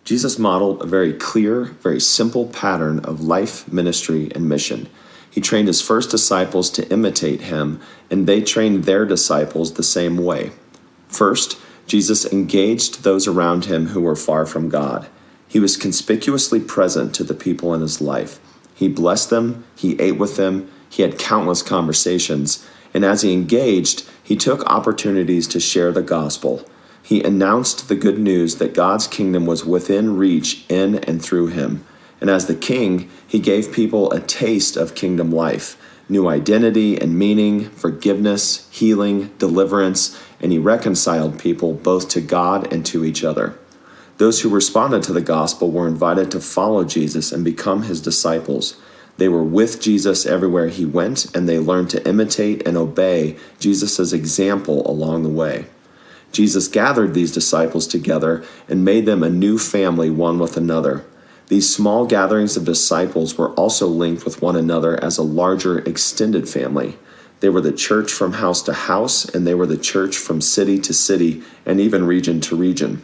Jesus modeled a very clear, very simple pattern of life, ministry, and mission. He trained his first disciples to imitate him, and they trained their disciples the same way. First, Jesus engaged those around him who were far from God. He was conspicuously present to the people in his life. He blessed them, he ate with them, he had countless conversations, and as he engaged, he took opportunities to share the gospel. He announced the good news that God's kingdom was within reach in and through him. And as the king, he gave people a taste of kingdom life, new identity and meaning, forgiveness, healing, deliverance, and he reconciled people both to God and to each other. Those who responded to the gospel were invited to follow Jesus and become his disciples. They were with Jesus everywhere he went, and they learned to imitate and obey Jesus' example along the way. Jesus gathered these disciples together and made them a new family one with another. These small gatherings of disciples were also linked with one another as a larger extended family. They were the church from house to house, and they were the church from city to city, and even region to region.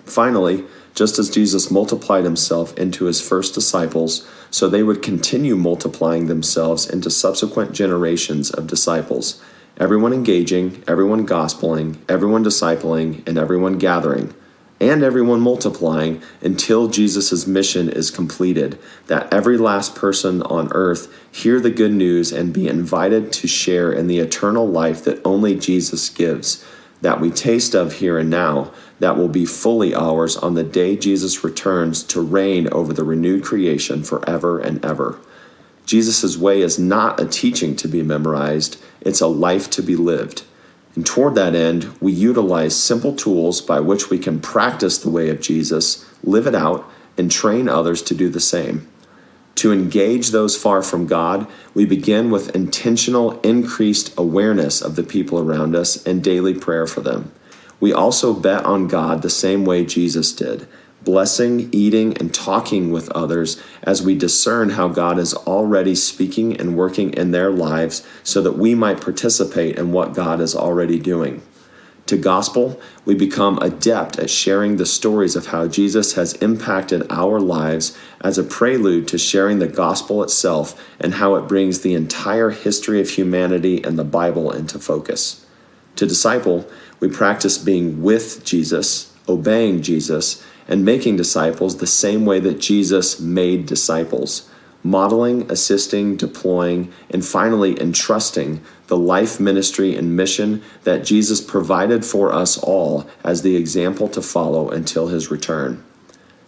Finally, just as Jesus multiplied himself into his first disciples, so they would continue multiplying themselves into subsequent generations of disciples. Everyone engaging, everyone gospeling, everyone discipling, and everyone gathering, and everyone multiplying until Jesus' mission is completed, that every last person on earth hear the good news and be invited to share in the eternal life that only Jesus gives, that we taste of here and now, that will be fully ours on the day Jesus returns to reign over the renewed creation forever and ever. Jesus' way is not a teaching to be memorized, it's a life to be lived. And toward that end, we utilize simple tools by which we can practice the way of Jesus, live it out, and train others to do the same. To engage those far from God, we begin with intentional, increased awareness of the people around us and daily prayer for them. We also bet on God the same way Jesus did, blessing, eating, and talking with others as we discern how God is already speaking and working in their lives so that we might participate in what God is already doing. To gospel, we become adept at sharing the stories of how Jesus has impacted our lives as a prelude to sharing the gospel itself and how it brings the entire history of humanity and the Bible into focus. To disciple, we practice being with Jesus, obeying Jesus, and making disciples the same way that Jesus made disciples, modeling, assisting, deploying, and finally entrusting the life, ministry, and mission that Jesus provided for us all as the example to follow until his return.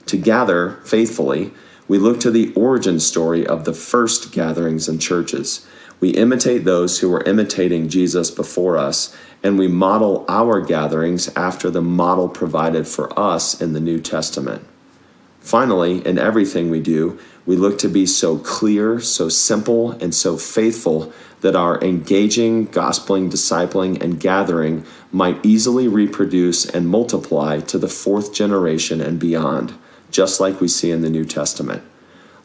To gather faithfully, we look to the origin story of the first gatherings and churches. We imitate those who were imitating Jesus before us, and we model our gatherings after the model provided for us in the New Testament. Finally, in everything we do, we look to be so clear, so simple, and so faithful that our engaging, gospeling, discipling, and gathering might easily reproduce and multiply to the fourth generation and beyond, just like we see in the New Testament.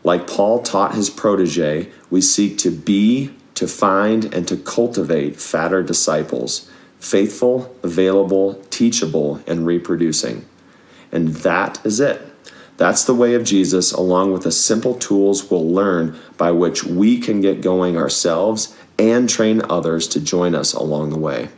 Like Paul taught his protege, we seek to be, to find, and to cultivate fatter disciples, faithful, available, teachable, and reproducing. And that is it. That's the way of Jesus, along with the simple tools we'll learn by which we can get going ourselves and train others to join us along the way.